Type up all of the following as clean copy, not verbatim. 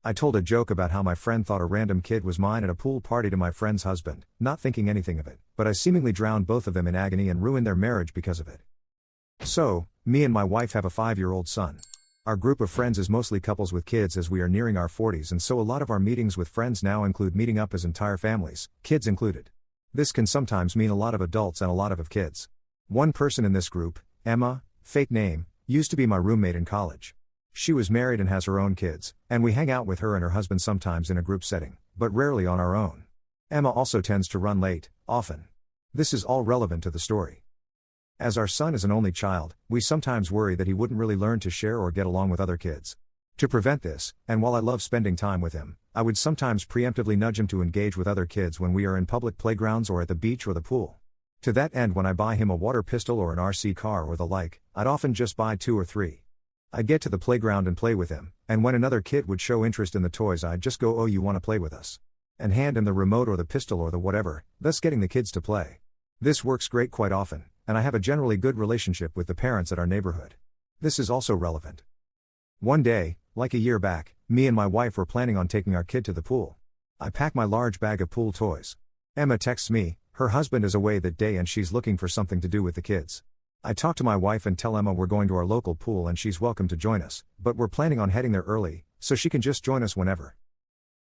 I told a joke about how my friend thought a random kid was mine at a pool party to my friend's husband, not thinking anything of it, but I seemingly drowned both of them in agony and ruined their marriage because of it. So, me and my wife have a 5-year-old son. Our group of friends is mostly couples with kids as we are nearing our 40s, and so a lot of our meetings with friends now include meeting up as entire families, kids included. This can sometimes mean a lot of adults and a lot of kids. One person in this group, Emma, fake name, used to be my roommate in college. She was married and has her own kids, and we hang out with her and her husband sometimes in a group setting, but rarely on our own. Emma also tends to run late, often. This is all relevant to the story. As our son is an only child, we sometimes worry that he wouldn't really learn to share or get along with other kids. To prevent this, and while I love spending time with him, I would sometimes preemptively nudge him to engage with other kids when we are in public playgrounds or at the beach or the pool. To that end, when I buy him a water pistol or an RC car or the like, I'd often just buy 2 or 3. I'd get to the playground and play with him, and when another kid would show interest in the toys, I'd just go, "Oh, you want to play with us?" and hand him the remote or the pistol or the whatever, thus getting the kids to play. This works great quite often, and I have a generally good relationship with the parents at our neighborhood. This is also relevant. One day, like a year back, me and my wife were planning on taking our kid to the pool. I pack my large bag of pool toys. Emma texts me, her husband is away that day and she's looking for something to do with the kids. I talk to my wife and tell Emma we're going to our local pool and she's welcome to join us, but we're planning on heading there early, so she can just join us whenever.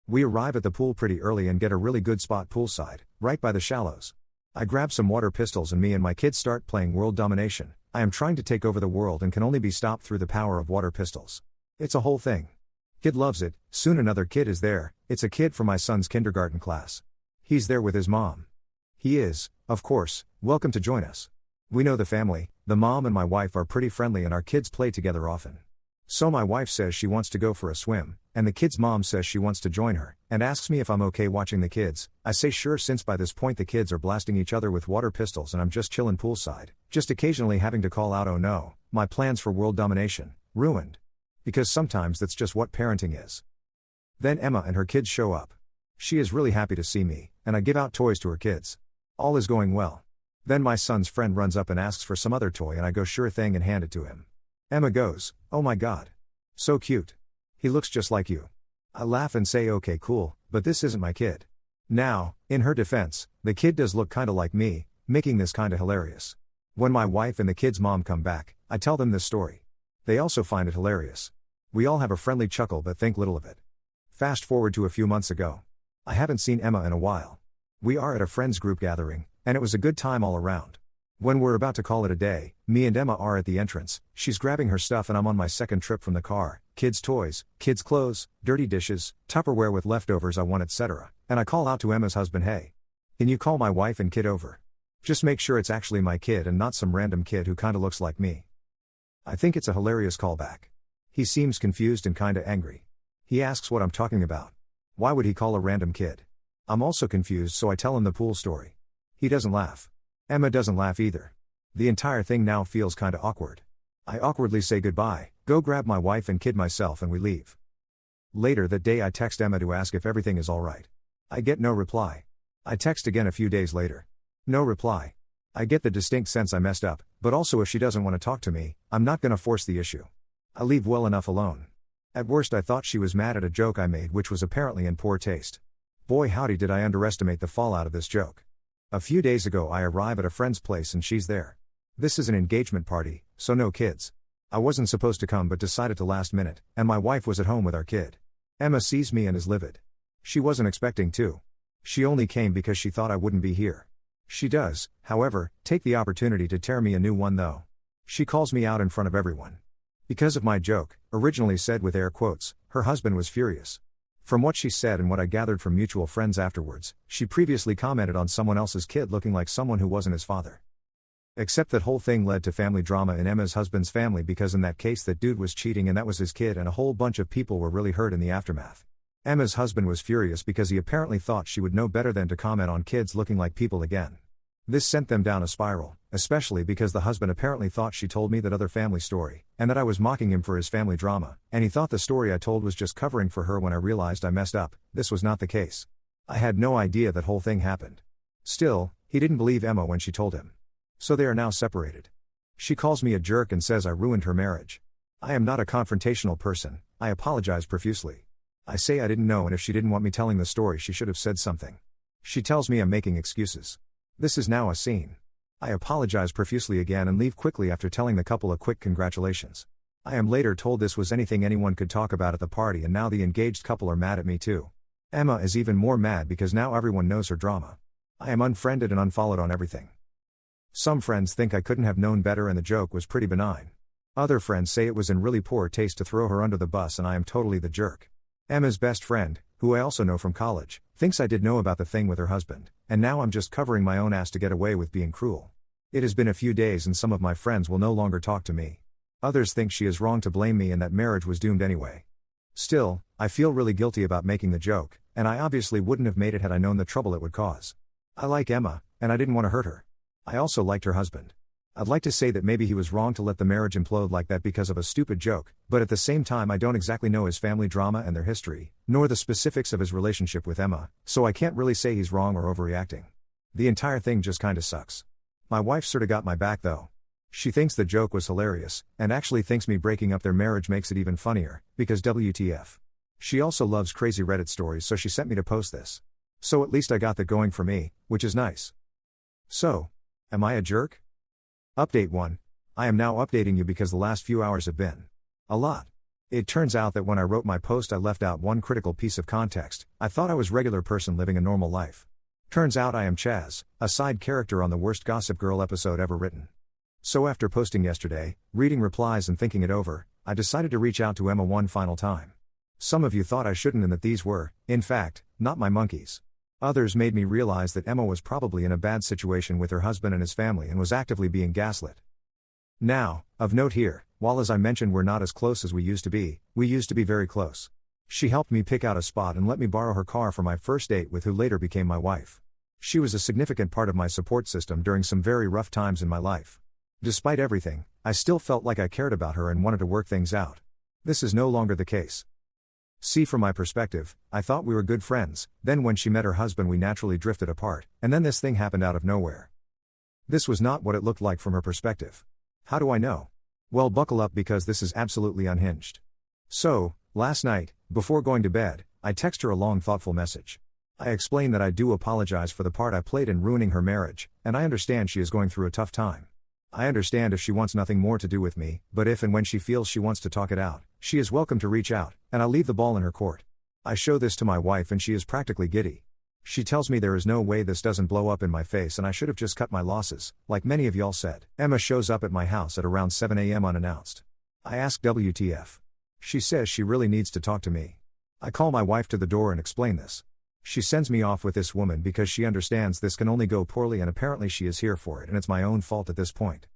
We arrive at the pool pretty early and get a really good spot poolside, right by the shallows. I grab some water pistols and me and my kids start playing world domination. I am trying to take over the world and can only be stopped through the power of water pistols. It's a whole thing. Kid loves it. Soon another kid is there. It's a kid from my son's kindergarten class. He's there with his mom. He is, of course, welcome to join us. We know the family, the mom and my wife are pretty friendly and our kids play together often. So my wife says she wants to go for a swim, and the kid's mom says she wants to join her, and asks me if I'm okay watching the kids. I say sure, since by this point the kids are blasting each other with water pistols and I'm just chillin' poolside, just occasionally having to call out, "Oh no, my plans for world domination, ruined." Because sometimes that's just what parenting is. Then Emma and her kids show up. She is really happy to see me, and I give out toys to her kids. All is going well. Then my son's friend runs up and asks for some other toy and I go sure thing and hand it to him. Emma goes, "Oh my god. So cute. He looks just like you." I laugh and say okay cool, but this isn't my kid. Now, in her defense, the kid does look kinda like me, making this kinda hilarious. When my wife and the kid's mom come back, I tell them this story. They also find it hilarious. We all have a friendly chuckle but think little of it. Fast forward to a few months ago. I haven't seen Emma in a while. We are at a friends group gathering, and it was a good time all around. When we're about to call it a day, me and Emma are at the entrance, she's grabbing her stuff and I'm on my second trip from the car, kids' toys, kids' clothes, dirty dishes, Tupperware with leftovers I want, etc. And I call out to Emma's husband, "Hey, can you call my wife and kid over? Just make sure it's actually my kid and not some random kid who kinda looks like me." I think it's a hilarious callback. He seems confused and kinda angry. He asks what I'm talking about. Why would he call a random kid? I'm also confused, so I tell him the pool story. He doesn't laugh. Emma doesn't laugh either. The entire thing now feels kinda awkward. I awkwardly say goodbye, go grab my wife and kid myself, and we leave. Later that day I text Emma to ask if everything is alright. I get no reply. I text again a few days later. No reply. I get the distinct sense I messed up, but also if she doesn't want to talk to me, I'm not gonna force the issue. I leave well enough alone. At worst I thought she was mad at a joke I made, which was apparently in poor taste. Boy howdy did I underestimate the fallout of this joke. A few days ago I arrive at a friend's place and she's there. This is an engagement party, so no kids. I wasn't supposed to come but decided to last minute, and my wife was at home with our kid. Emma sees me and is livid. She wasn't expecting to. She only came because she thought I wouldn't be here. She does, however, take the opportunity to tear me a new one though. She calls me out in front of everyone. Because of my joke, originally said with air quotes, her husband was furious. From what she said and what I gathered from mutual friends afterwards, she previously commented on someone else's kid looking like someone who wasn't his father. Except that whole thing led to family drama in Emma's husband's family, because in that case that dude was cheating and that was his kid, and a whole bunch of people were really hurt in the aftermath. Emma's husband was furious because he apparently thought she would know better than to comment on kids looking like people again. This sent them down a spiral, especially because the husband apparently thought she told me that other family story, and that I was mocking him for his family drama, and he thought the story I told was just covering for her. When I realized I messed up, this was not the case. I had no idea that whole thing happened. Still, he didn't believe Emma when she told him. So they are now separated. She calls me a jerk and says I ruined her marriage. I am not a confrontational person, I apologize profusely. I say I didn't know, and if she didn't want me telling the story she should have said something. She tells me I'm making excuses. This is now a scene. I apologize profusely again and leave quickly after telling the couple a quick congratulations. I am later told this was anything anyone could talk about at the party, and now the engaged couple are mad at me too. Emma is even more mad because now everyone knows her drama. I am unfriended and unfollowed on everything. Some friends think I couldn't have known better and the joke was pretty benign. Other friends say it was in really poor taste to throw her under the bus and I am totally the jerk. Emma's best friend, who I also know from college, thinks I did know about the thing with her husband, and now I'm just covering my own ass to get away with being cruel. It has been a few days and some of my friends will no longer talk to me. Others think she is wrong to blame me and that marriage was doomed anyway. Still, I feel really guilty about making the joke, and I obviously wouldn't have made it had I known the trouble it would cause. I like Emma, and I didn't want to hurt her. I also liked her husband. I'd like to say that maybe he was wrong to let the marriage implode like that because of a stupid joke, but at the same time I don't exactly know his family drama and their history, nor the specifics of his relationship with Emma, so I can't really say he's wrong or overreacting. The entire thing just kinda sucks. My wife sorta got my back though. She thinks the joke was hilarious, and actually thinks me breaking up their marriage makes it even funnier, because WTF. She also loves crazy Reddit stories, so she sent me to post this. So at least I got that going for me, which is nice. So, am I a jerk? Update 1. I am now updating you because the last few hours have been a lot. It turns out that when I wrote my post I left out one critical piece of context. I thought I was a regular person living a normal life. Turns out I am Chaz, a side character on the worst Gossip Girl episode ever written. So after posting yesterday, reading replies and thinking it over, I decided to reach out to Emma one final time. Some of you thought I shouldn't and that these were, in fact, not my monkeys. Others made me realize that Emma was probably in a bad situation with her husband and his family and was actively being gaslit. Now, of note here, while as I mentioned we're not as close as we used to be very close. She helped me pick out a spot and let me borrow her car for my first date with who later became my wife. She was a significant part of my support system during some very rough times in my life. Despite everything, I still felt like I cared about her and wanted to work things out. This is no longer the case. See, from my perspective, I thought we were good friends, then when she met her husband we naturally drifted apart, and then this thing happened out of nowhere. This was not what it looked like from her perspective. How do I know? Well, buckle up because this is absolutely unhinged. So, last night, before going to bed, I text her a long thoughtful message. I explained that I do apologize for the part I played in ruining her marriage, and I understand she is going through a tough time. I understand if she wants nothing more to do with me, but if and when she feels she wants to talk it out, she is welcome to reach out, and I'll leave the ball in her court. I show this to my wife and she is practically giddy. She tells me there is no way this doesn't blow up in my face and I should have just cut my losses, like many of y'all said. Emma shows up at my house at around 7 a.m. unannounced. I ask WTF. She says she really needs to talk to me. I call my wife to the door and explain this. She sends me off with this woman because she understands this can only go poorly and apparently she is here for it and it's my own fault at this point.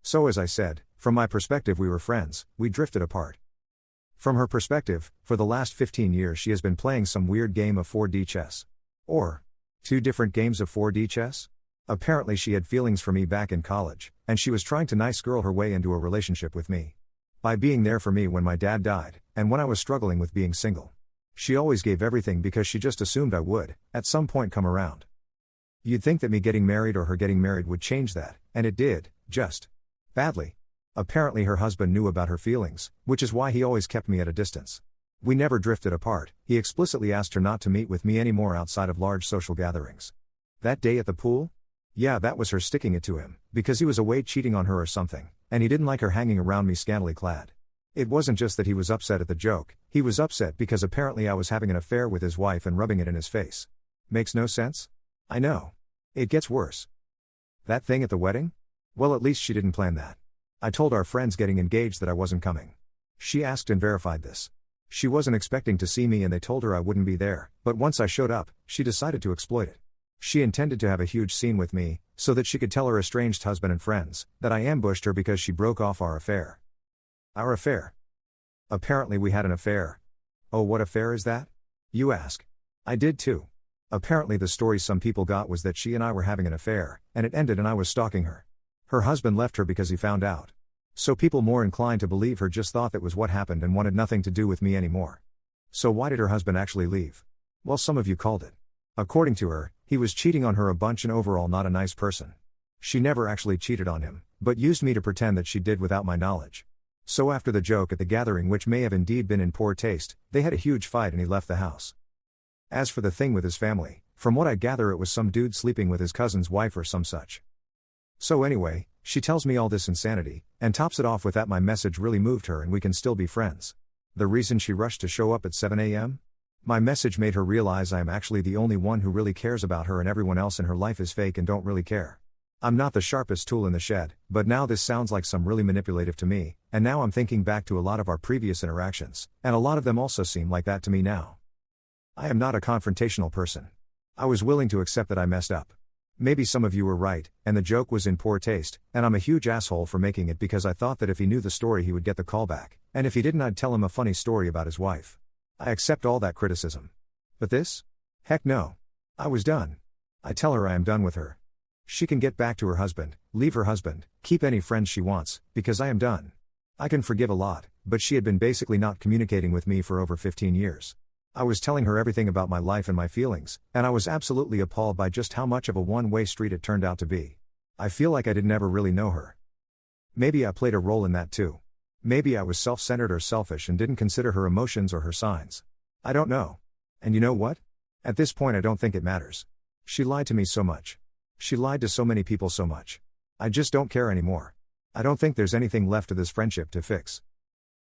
So as I said, from my perspective we were friends, we drifted apart. From her perspective, for the last 15 years she has been playing some weird game of 4D chess. Or 2 different games of 4D chess? Apparently she had feelings for me back in college, and she was trying to nice girl her way into a relationship with me. By being there for me when my dad died, and when I was struggling with being single. She always gave everything because she just assumed I would, at some point, come around. You'd think that me getting married or her getting married would change that, and it did, just badly. Apparently her husband knew about her feelings, which is why he always kept me at a distance. We never drifted apart. He explicitly asked her not to meet with me anymore outside of large social gatherings. That day at the pool? Yeah, that was her sticking it to him, because he was away cheating on her or something, and he didn't like her hanging around me scantily clad. It wasn't just that he was upset at the joke, he was upset because apparently I was having an affair with his wife and rubbing it in his face. Makes no sense? I know. It gets worse. That thing at the wedding? Well, at least she didn't plan that. I told our friends getting engaged that I wasn't coming. She asked and verified this. She wasn't expecting to see me and they told her I wouldn't be there, but once I showed up, she decided to exploit it. She intended to have a huge scene with me, so that she could tell her estranged husband and friends that I ambushed her because she broke off our affair. Our affair? Apparently we had an affair. Oh, what affair is that? You ask. I did too. Apparently the story some people got was that she and I were having an affair, and it ended and I was stalking her. Her husband left her because he found out. So people more inclined to believe her just thought that was what happened and wanted nothing to do with me anymore. So why did her husband actually leave? Well, some of you called it. According to her, he was cheating on her a bunch and overall not a nice person. She never actually cheated on him, but used me to pretend that she did without my knowledge. So after the joke at the gathering, which may have indeed been in poor taste, they had a huge fight and he left the house. As for the thing with his family, from what I gather it was some dude sleeping with his cousin's wife or some such. So anyway, she tells me all this insanity, and tops it off with that my message really moved her and we can still be friends. The reason she rushed to show up at 7 a.m.? My message made her realize I am actually the only one who really cares about her and everyone else in her life is fake and don't really care. I'm not the sharpest tool in the shed, but now this sounds like some really manipulative to me, and now I'm thinking back to a lot of our previous interactions, and a lot of them also seem like that to me now. I am not a confrontational person. I was willing to accept that I messed up. Maybe some of you were right, and the joke was in poor taste, and I'm a huge asshole for making it because I thought that if he knew the story he would get the call back, and if he didn't I'd tell him a funny story about his wife. I accept all that criticism. But this? Heck no. I was done. I tell her I am done with her. She can get back to her husband, leave her husband, keep any friends she wants, because I am done. I can forgive a lot, but she had been basically not communicating with me for over 15 years. I was telling her everything about my life and my feelings, and I was absolutely appalled by just how much of a one-way street it turned out to be. I feel like I did never really know her. Maybe I played a role in that too. Maybe I was self-centered or selfish and didn't consider her emotions or her signs. I don't know. And you know what? At this point I don't think it matters. She lied to me so much. She lied to so many people so much. I just don't care anymore. I don't think there's anything left of this friendship to fix.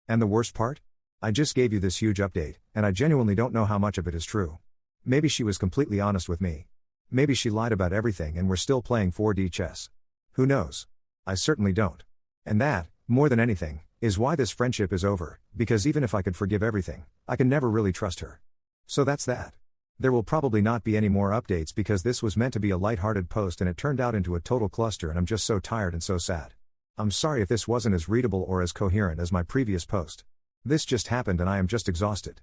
And the worst part? I just gave you this huge update, and I genuinely don't know how much of it is true. Maybe she was completely honest with me. Maybe she lied about everything and we're still playing 4D chess. Who knows? I certainly don't. And that, more than anything, is why this friendship is over, because even if I could forgive everything, I can never really trust her. So that's that. There will probably not be any more updates because this was meant to be a lighthearted post and it turned out into a total cluster and I'm just so tired and so sad. I'm sorry if this wasn't as readable or as coherent as my previous post. This just happened and I am just exhausted.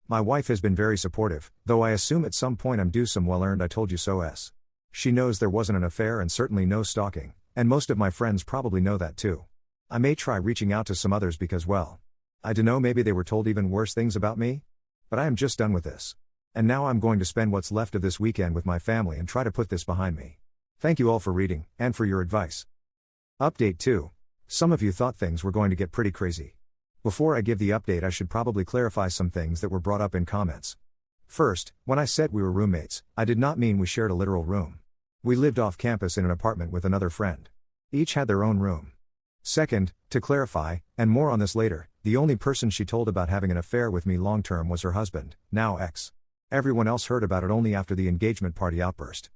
My wife has been very supportive, though I assume at some point I'm due some well-earned I told you so-s. She knows there wasn't an affair and certainly no stalking, and most of my friends probably know that too. I may try reaching out to some others because well, I dunno, maybe they were told even worse things about me? But I am just done with this. And now I'm going to spend what's left of this weekend with my family and try to put this behind me. Thank you all for reading, and for your advice. Update 2. Some of you thought things were going to get pretty crazy. Before I give the update I should probably clarify some things that were brought up in comments. First, when I said we were roommates, I did not mean we shared a literal room. We lived off campus in an apartment with another friend. Each had their own room. Second, to clarify, and more on this later, the only person she told about having an affair with me long-term was her husband, now ex. Everyone else heard about it only after the engagement party outburst.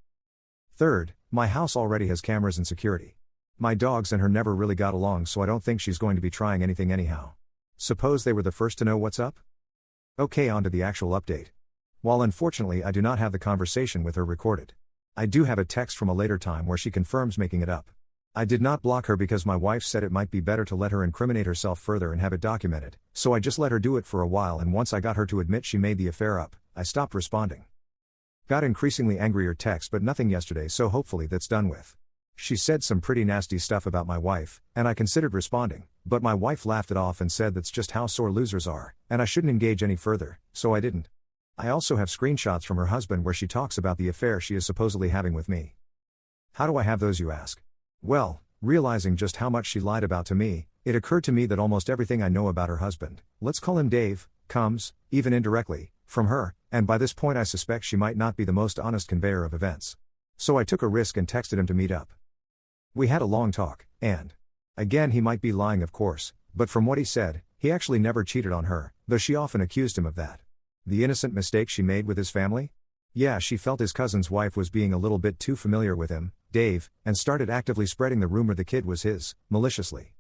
Third, my house already has cameras and security. My dogs and her never really got along, so I don't think she's going to be trying anything anyhow. Suppose they were the first to know what's up? Okay, on to the actual update. While unfortunately I do not have the conversation with her recorded, I do have a text from a later time where she confirms making it up. I did not block her because my wife said it might be better to let her incriminate herself further and have it documented, so I just let her do it for a while, and once I got her to admit she made the affair up, I stopped responding. Got increasingly angrier texts but nothing yesterday, so hopefully that's done with. She said some pretty nasty stuff about my wife, and I considered responding, but my wife laughed it off and said that's just how sore losers are, and I shouldn't engage any further, so I didn't. I also have screenshots from her husband where she talks about the affair she is supposedly having with me. How do I have those, you ask? Well, realizing just how much she lied about to me, it occurred to me that almost everything I know about her husband, let's call him Dave, comes, even indirectly, from her, and by this point I suspect she might not be the most honest conveyor of events. So I took a risk and texted him to meet up. We had a long talk, and again he might be lying of course, but from what he said, he actually never cheated on her, though she often accused him of that. The innocent mistake she made with his family? Yeah, she felt his cousin's wife was being a little bit too familiar with him, Dave, and started actively spreading the rumor the kid was his, maliciously.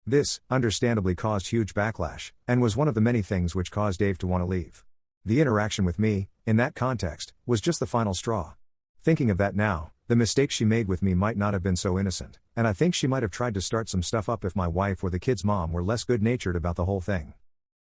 This, understandably, caused huge backlash, and was one of the many things which caused Dave to want to leave. The interaction with me, in that context, was just the final straw. Thinking of that now, the mistake she made with me might not have been so innocent, and I think she might have tried to start some stuff up if my wife or the kid's mom were less good-natured about the whole thing.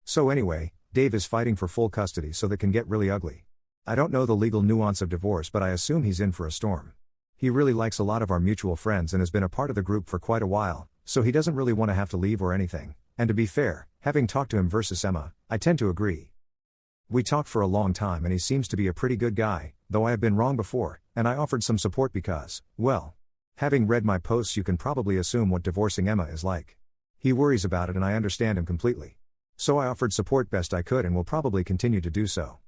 So anyway, Dave is fighting for full custody, so that can get really ugly. I don't know the legal nuance of divorce, but I assume he's in for a storm. He really likes a lot of our mutual friends and has been a part of the group for quite a while, so he doesn't really want to have to leave or anything, and to be fair, having talked to him versus Emma, I tend to agree. We talked for a long time and he seems to be a pretty good guy, though I have been wrong before, and I offered some support because, well, having read my posts you can probably assume what divorcing Emma is like. He worries about it and I understand him completely. So I offered support best I could and will probably continue to do so.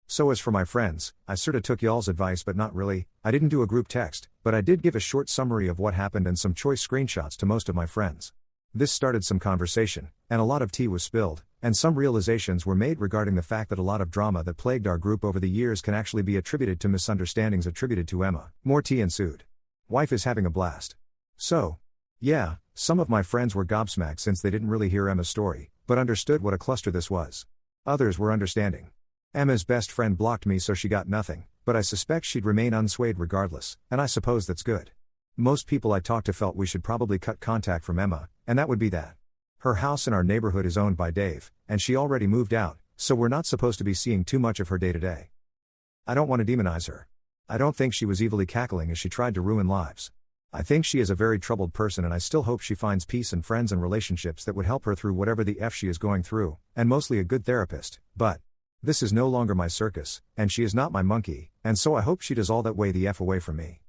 So as for my friends, I sorta took y'all's advice but not really. I didn't do a group text, but I did give a short summary of what happened and some choice screenshots to most of my friends. This started some conversation, and a lot of tea was spilled, and some realizations were made regarding the fact that a lot of drama that plagued our group over the years can actually be attributed to misunderstandings attributed to Emma. More tea ensued. Wife is having a blast. So, yeah, some of my friends were gobsmacked since they didn't really hear Emma's story, but understood what a cluster this was. Others were understanding. Emma's best friend blocked me so she got nothing, but I suspect she'd remain unswayed regardless, and I suppose that's good. Most people I talked to felt we should probably cut contact from Emma, and that would be that. Her house in our neighborhood is owned by Dave, and she already moved out, so we're not supposed to be seeing too much of her day to day. I don't want to demonize her. I don't think she was evilly cackling as she tried to ruin lives. I think she is a very troubled person and I still hope she finds peace and friends and relationships that would help her through whatever the F she is going through, and mostly a good therapist, but this is no longer my circus, and she is not my monkey, and so I hope she does all that way the F away from me.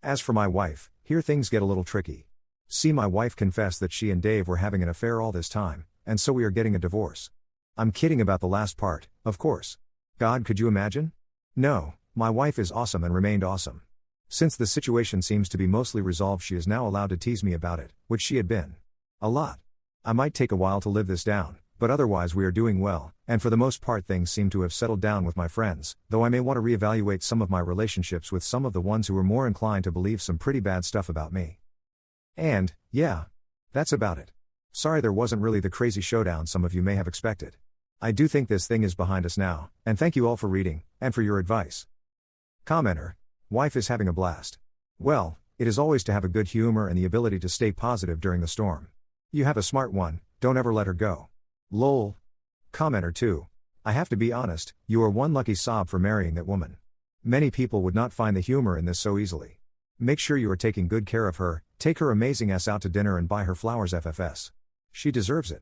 As for my wife, here things get a little tricky. See, my wife confessed that she and Dave were having an affair all this time, and so we are getting a divorce. I'm kidding about the last part, of course. God, could you imagine? No, my wife is awesome and remained awesome. Since the situation seems to be mostly resolved, she is now allowed to tease me about it, which she had been. A lot. I might take a while to live this down, but otherwise we are doing well, and for the most part things seem to have settled down with my friends, though I may want to reevaluate some of my relationships with some of the ones who were more inclined to believe some pretty bad stuff about me. And, yeah, that's about it. Sorry there wasn't really the crazy showdown some of you may have expected. I do think this thing is behind us now, and thank you all for reading, and for your advice. Commenter. Wife is having a blast. Well, it is always to have a good humor and the ability to stay positive during the storm. You have a smart one, don't ever let her go. Lol. Commenter 2. I have to be honest, you are one lucky sob for marrying that woman. Many people would not find the humor in this so easily. Make sure you are taking good care of her, take her amazing ass out to dinner and buy her flowers FFS. She deserves it.